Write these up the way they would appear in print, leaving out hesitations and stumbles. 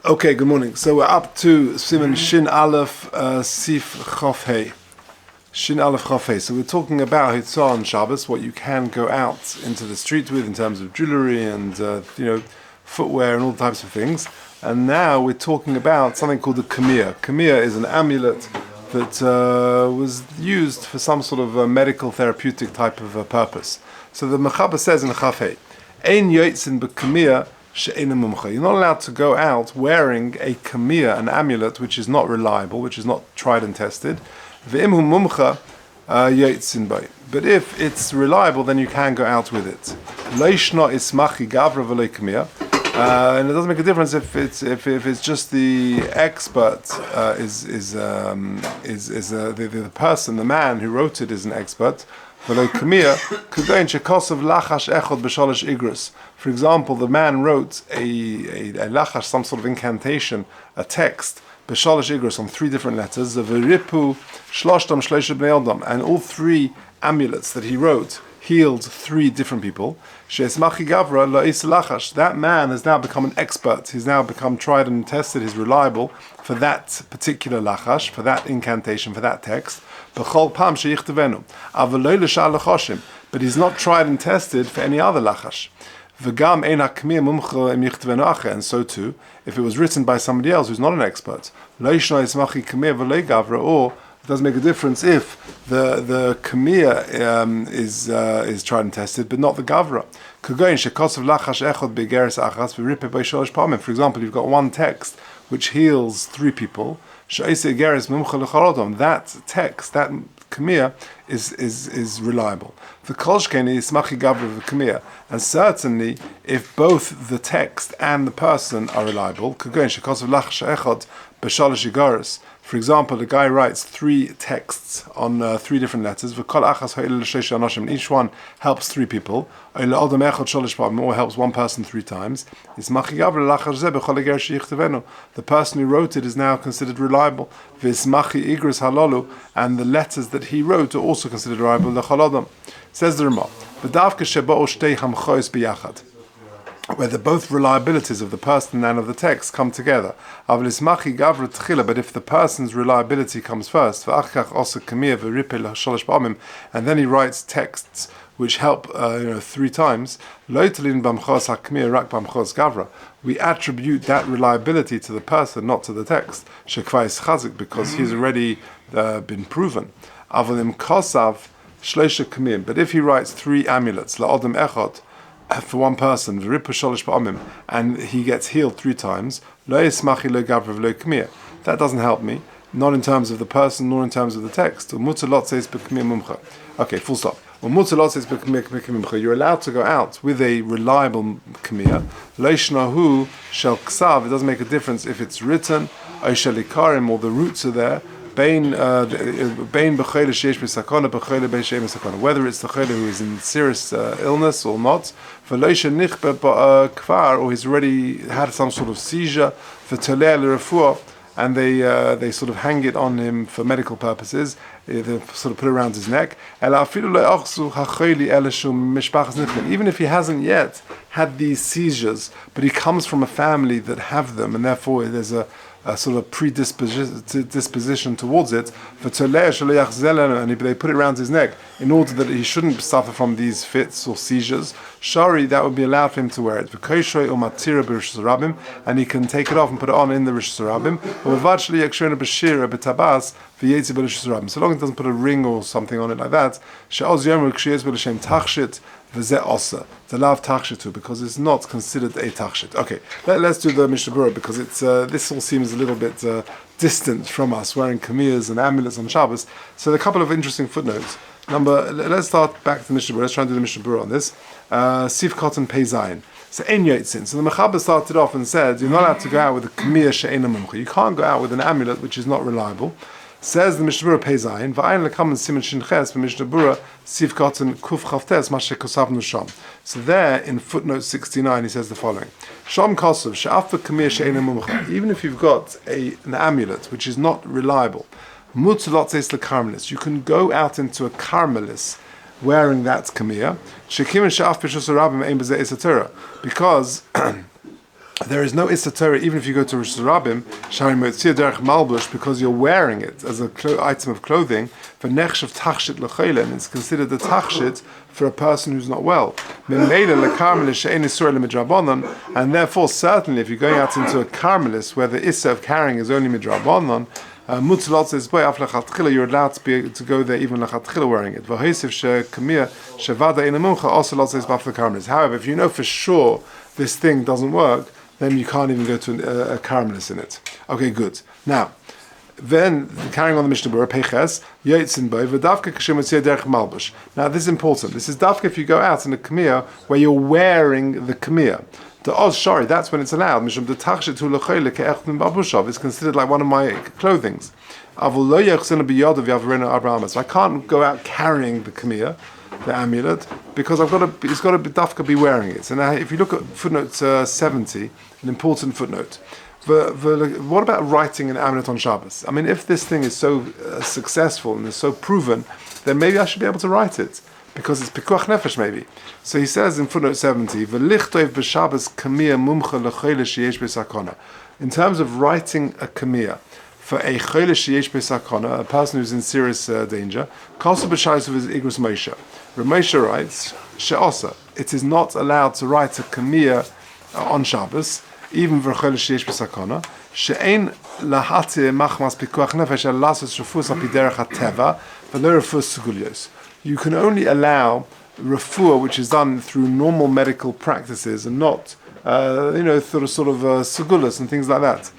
Okay, good morning. So we're up to Siman Shin Aleph Sif Chof Hey. Shin Aleph Chof Hey. So we're talking about Hitzah on Shabbos, what you can go out into the street with in terms of jewelry and footwear and all types of things. And now we're talking about something called the Kamir. Kamir is an amulet that was used for some sort of medical therapeutic type of purpose. So the Mechaber says in Chof Hey, Ein Yotzin B'Kamir. You're not allowed to go out wearing a kamir, an amulet, which is not reliable, which is not tried and tested. But if it's reliable, then you can go out with it. And it doesn't make a difference if it's just the expert the person, the man who wrote it is an expert. For example, the man wrote a lachash, some sort of incantation, a text, b'shalosh igros, on 3 different letters, and all 3 amulets that he wrote healed 3 different people. That man has now become an expert. He's now become tried and tested. He's reliable for that particular lachash, for that incantation, for that text. But he's not tried and tested for any other lachash. And so too, if it was written by somebody else who's not an expert, or it doesn't make a difference if the kamir is tried and tested, but not the gavra. For example, you've got one text which heals 3 people. That text, that kamir, is reliable. The kolshkeni is smachi gavra of the kamir, and certainly if both the text and the person are reliable, for example, the guy writes 3 texts on 3 different letters, and each one helps 3 people, or helps 1 person 3 times. The person who wrote it is now considered reliable, and the letters that he wrote are also considered reliable. Says the Ramah, where the both reliabilities of the person and of the text come together. But if the person's reliability comes first, and then he writes texts which help 3 times, we attribute that reliability to the person, not to the text, because he's already been proven. But if he writes 3 amulets, for 1 person, and he gets healed 3 times, that doesn't help me, not in terms of the person nor in terms of the text. Okay, full stop. You're allowed to go out with a reliable kamir. It doesn't make a difference if it's written, or the roots are there, whether it's the chayla who is in serious illness or not, or he's already had some sort of seizure, and they sort of hang it on him for medical purposes. They sort of put it around his neck. Even if he hasn't yet had these seizures, but he comes from a family that have them, and therefore there's a sort of predisposition towards it, and they put it around his neck in order that he shouldn't suffer from these fits or seizures. Shari, that would be allowed for him to wear it. And he can take it off and put it on in the Rishus Harabim. So long as it doesn't put a ring or something on it like that, because it's not considered a tachshit. Okay, let's do the Mishnah Berurah, because it's this all seems a little bit distant from us, wearing kamirs and amulets on Shabbos. So there are a couple of interesting footnotes. Let's start back to the Mishnah Berurah. Let's try and do the Mishnah Berurah on this. Sif Cotton Pei Zayin. So Ein Yotzin. So the Mechaber started off and said, you're not allowed to go out with a kamir she'eina mumcha. You can't go out with an amulet which is not reliable. Says the Mishnah Berurah Pei Zayin, V'ayin lekam siman shin ches, Mishnah Berurah Sif Cotton Kuf Chavtes Mashe Kosavnu Sham. So there in footnote 69 he says the following: Sham Kosav she'af kamir she'eina mumcha. Even if you've got an amulet which is not reliable, mutzalot says the Carmelis. You can go out into a Carmelis wearing that kamir, because there is no Issa Torah, even if you go to Rosh Hashanah, Sharim Motzia Derech Malbush, because you're wearing it as a item of clothing, for Nechshav Tachshit L'Chayla, and it's considered a Tachshit for a person who's not well. And therefore, certainly, if you're going out into a Carmelis, where the Issa of carrying is only Midrabanan, you're allowed to go there even lechatchila wearing it. However, if you know for sure this thing doesn't work, then you can't even go to a caramelis in it. Okay, good. Now, then carrying on the Mishnah Berurah, Peches, Yotzin Boy, V'davka K'shem Yotzei Derech Malbush. Now, this is important. This is Davka if you go out in a kamiyah where you're wearing the kamiyah. The Oz Shari, that's when it's allowed. Mishum the Tachshit Hu L'Choyle Ke'echtim Babushav is considered like one of my clothings. Avul Lo Yechzena B'Yadav Yavrena Abraham. So I can't go out carrying the kamiyah, the amulet, because it's got to be Dafka be wearing it. So now, if you look at footnote 70, an important footnote. What about writing an amulet on Shabbos? I mean, if this thing is so successful and is so proven, then maybe I should be able to write it, because it's pikuach nefesh maybe. So he says in footnote 70, "V'lichtov b'Shabbos kamiyah mumcha l'choyle sheyesh b'sakona." In terms of writing a kamiyah for a choyle sheyesh b'sakona, a person who's in serious danger, kosu b'shayis of his igrus Moshe. Moshe writes, "She'osa." It is not allowed to write a kamiyah on Shabbos, even for choyle sheyesh b'sakona. She'ein lahati machmas pikuach nefesh el lasos refus apiderech hateva v'lo refus sugulios. You can only allow refuah, which is done through normal medical practices and not, through sort of segulas and things like that.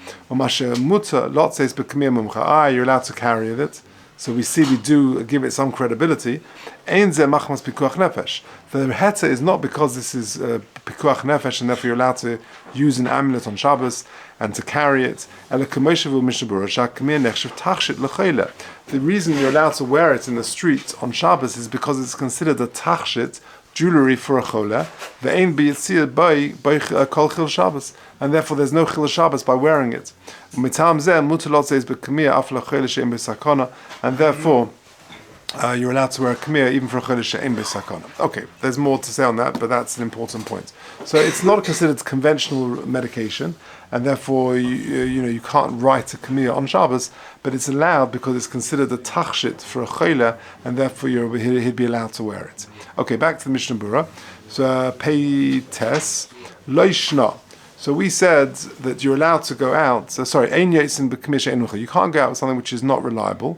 You're allowed to carry it. So we do give it some credibility. The heta is not because this is pikuach nefesh and therefore you're allowed to use an amulet on Shabbos and to carry it. The reason you're allowed to wear it in the street on Shabbos is because it's considered a tachshit, jewelry for a chola, and therefore there's no chil Shabbos by wearing it. And therefore you're allowed to wear a kamiyah even for a chodesh she'ein b'sakana. Okay, there's more to say on that, but that's an important point. So it's not considered conventional medication, and therefore you can't write a kamiyah on Shabbos, but it's allowed because it's considered a tachshit for a cholah, and therefore he'd be allowed to wear it. Okay, back to the Mishnah Berurah. So pei tes loishna. So we said that you're allowed to go out. You can't go out with something which is not reliable.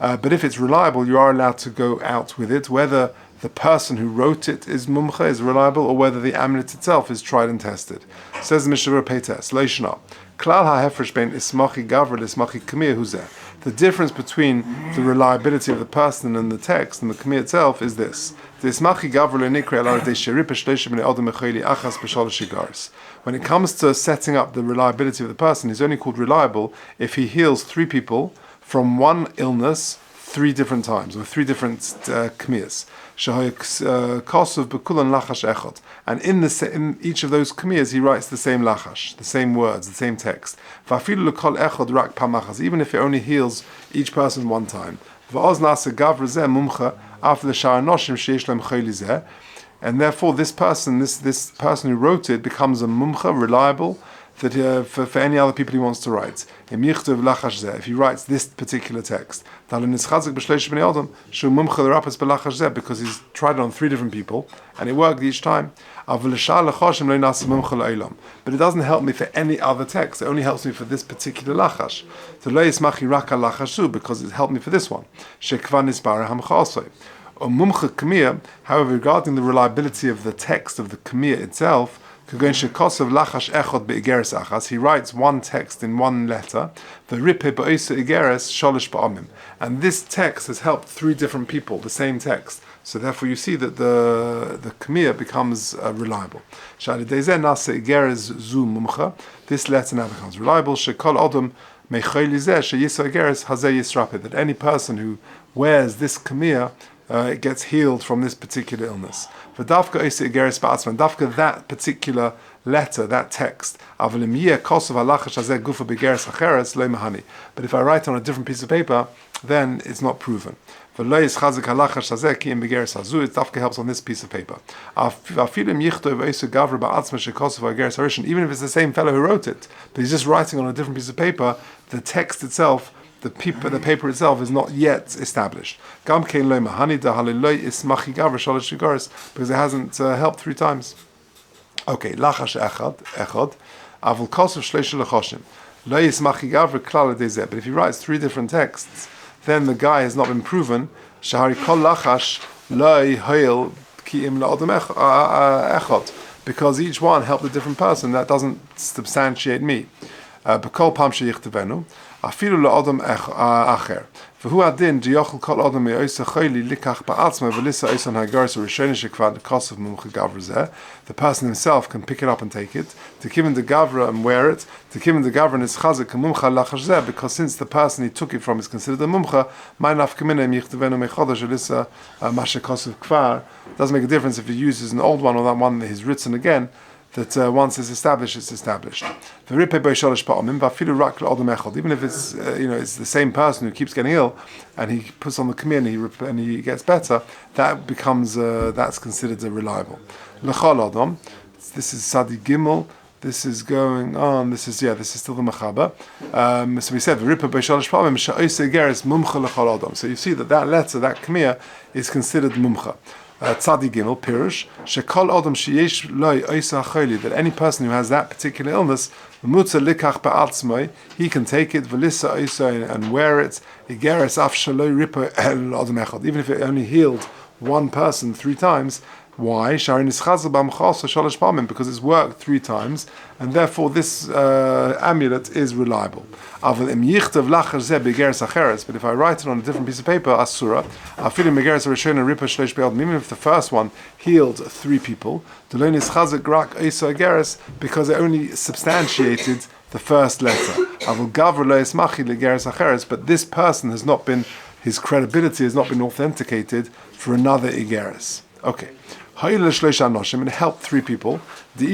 But if it's reliable, you are allowed to go out with it, whether the person who wrote it is mumcha, is reliable, or whether the amulet itself is tried and tested. Says the Mishnah Berurah Peites, Leishna. Klal ha'hefresh bein ismachi gavra l'ismachi kamiyah huzeh. The difference between the reliability of the person and the text and the kamiyah itself is this. When it comes to setting up the reliability of the person, he's only called reliable if he heals 3 people from one illness 3 different times, or 3 different kamiyas. And in each of those kamiyas, he writes the same lachash, the same words, the same text. Even if it only heals each person one time. After the shara noshim sheish lehem chayli zeh, and therefore this person who wrote it becomes a mumcha, reliable, that for any other people he wants to write. If he writes this particular text, because he's tried it on 3 different people, and it worked each time. But it doesn't help me for any other text. It only helps me for this particular lachash. Because it helped me for this one. However, regarding the reliability of the text of the kamiyah itself, he writes one text in one letter, and this text has helped 3 different people, the same text. So therefore you see that the kamiyah becomes reliable. This letter now becomes reliable. That any person who wears this kamiyah it gets healed from this particular illness. Dafka that particular letter, that text. But if I write on a different piece of paper, then it's not proven. It dafka helps on this piece of paper. Even if it's the same fellow who wrote it, but he's just writing on a different piece of paper, the text itself, the paper itself is not yet established. Because it hasn't helped 3 times. Okay, lachash echad, avul kosov shleisha lachashim. Lo yismachi gavra klal adezeh. But if he writes 3 different texts, then the guy has not been proven. Shahari kol lachash lo yhoil ki im la'adam echad. Because each one helped a different person, that doesn't substantiate me. B'kol pam sheyichtevenu, afilu la'adam acher. V'hu adin diyochel kol adam me'oisa choyli likach ba'atzma v'lisa oisan ha'garis u'rishoni shekvad l'kosav mumcha gavra zeh. The person himself can pick it up and take it, to give him the gavra and wear it, to give him the gavra and his chazak mumcha lachash zeh, because since the person he took it from is considered a mumcha, my nafkamina yichtevenu me'chodash v'lisa masha kosav kvar. Doesn't make a difference if he uses an old one or that one that he's written again, that once it's established, it's established. Even if it's it's the same person who keeps getting ill, and he puts on the kamir and he gets better, that becomes that's considered a reliable. This is Sadi Gimel. This is going on. This is still the Mechaba. So we said so you see that letter, that kamir, is considered mumcha. Tzadi Gimel Pirush Shekol Adam Sheyesh Loi Oisa Choli, that any person who has that particular illness, Mutza Likach Ba'atzmai, he can take it Velisa Oisa and wear it. Igeres Af Shaloi Ripa El Adam Echad, even if it only healed one person 3 times. Why? Because it's worked 3 times, and therefore this amulet is reliable. But if I write it on a different piece of paper, asura, even if the first one healed 3 people, because it only substantiated the first letter. But this person has not been, his credibility has not been authenticated for another igeres. Okay. It helped 3 people. But if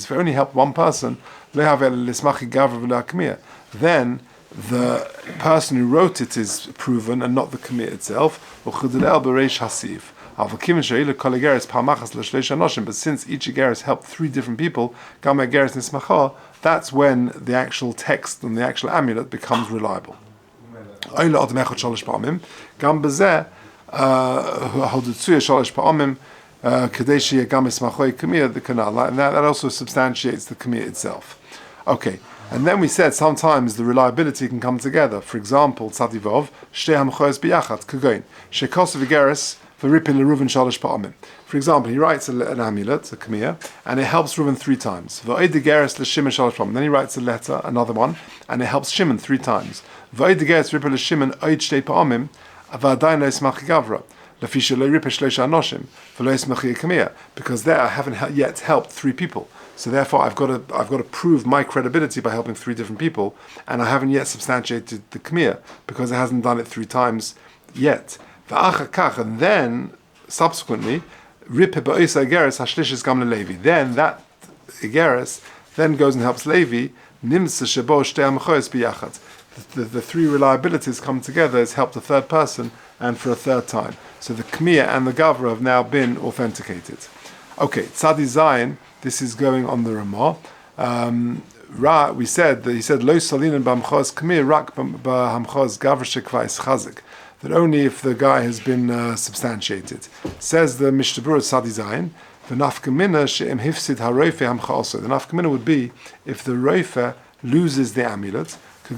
it only helped 1 person, then the person who wrote it is proven and not the kamir itself. But since each igeres helped 3 different people, that's when the actual text and the actual amulet becomes reliable. And that also substantiates the kamir itself. Okay, and then we said sometimes the reliability can come together. For example, tzadivov shtei hamchoes biyachat kagoin shekos v'geres v'ripin l'Reuven shalosh pa'amim. For example, he writes an amulet, a kamir, and it helps Reuven 3 times. V'oid geres l'Shimon shalosh pa'amim. Then he writes a letter, another one, and it helps Shimon 3 times. V'oid geres ripin l'Shimon oid shtei pa'amim. Because there I haven't yet helped 3 people, so therefore I've got to prove my credibility by helping 3 different people, and I haven't yet substantiated the kamir because it hasn't done it 3 times yet. And then subsequently, then that igeres then goes and helps Levi. The 3 reliabilities come together, it's helped a 3rd person and for a 3rd time. So the Kmiya and the Gavra have now been authenticated. Okay, Tzadi Zayin, this is going on the Ramah. We said that he said, Lo salinin b'hamchaz Kmiya rak b'hamchaz Gavra shekva is chazik. That only if the guy has been substantiated. Says the Mishnah Berurah Tzadi Zayin, the nafkamina she'em hifsid haroife hamcha also. The nafkamina would be if the roife loses the amulet. For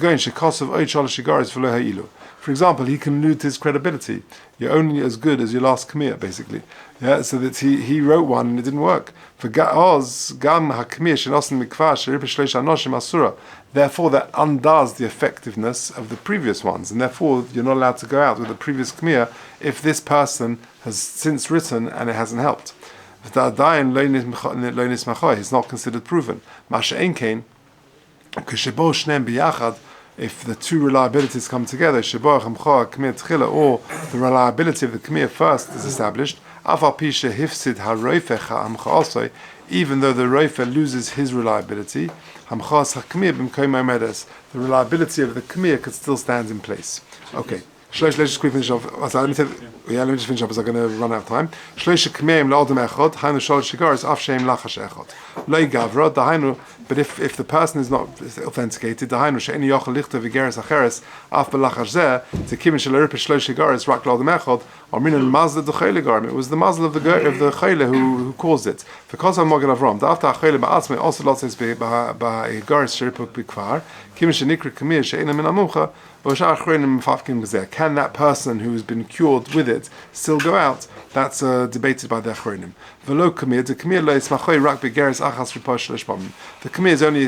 example, he can lose his credibility. You're only as good as your last kamir, basically. Yeah, so that he wrote one and it didn't work. Therefore, that undoes the effectiveness of the previous ones, and therefore you're not allowed to go out with the previous kamir if this person has since written and it hasn't helped. It's not considered proven. When if the two reliabilities come together, Sheboach Hamcha Kmir Tchila, or the reliability of the Kmir first is established, Afal Pisha Hifsid HaRoifech HaAmcha also, even though the Roifer loses his reliability, Hamchas HaKmir B'mkoim Omedes, the reliability of the Kmir could still stand in place. Okay. Let's just quickly finish off. Let me just finish up as I'm going to run out of time. Shloisha kmeim la'adam echad, hainu shalosh shigaros, af sheim lachash echad. Loi gavra, dahainu, but if the person is not authenticated, dahainu she'eni yochel lichter v'geres acheres, af b'lachash zeh, tekivin sh'leripet shlosh shigaros, rak la'adam echad, or minan mazda d'chayle garim. It was the mazda of the chayle who caused it. Because I'm Mogen Avram, da'afta ha'chayle ba'atzme, also lotzes ba'garis sheripuk b'kvar, kivin she'nikri kmir she'ena min amucha, can that person who has been cured with it still go out? That's debated by the Achronim. The Kmir is only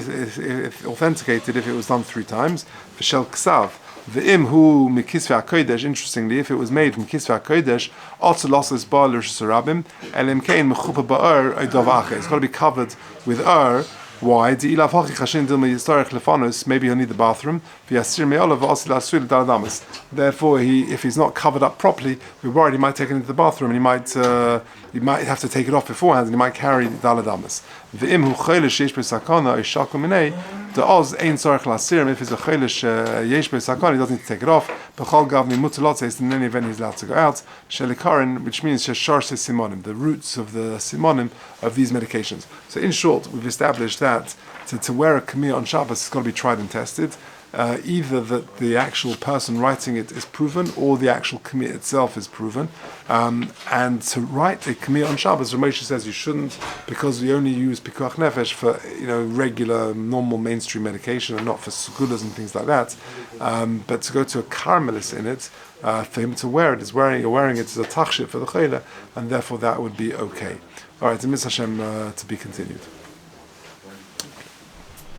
authenticated if it was done 3 times. Interestingly, if it was made from Kisvei HaKodesh, it's got to be covered with Why? Maybe he'll need the bathroom. Therefore, if he's not covered up properly, we're worried he might take it into the bathroom, and he might have to take it off beforehand, and he might carry the daladamas. If it's a chaylish yesh b'sakon, he doesn't need to take it off. B'chol gavni mutalotes, in any event he's allowed to go out. Shelikarin, which means sheshar simonim, the roots of the simonim of these medications. So in short, we've established that to wear a kamir on Shabbos has got to be tried and tested. Either that the actual person writing it is proven, or the actual kamir itself is proven. And to write a kamir on Shabbos, Ramesh says you shouldn't, because we only use pikuach nefesh for regular, normal mainstream medication, and not for segulas and things like that. But to go to a caramelist in it, for him to wear it, you're wearing it as a tachshit for the chayla, and therefore that would be okay. All right, Mitzvah Hashem to be continued.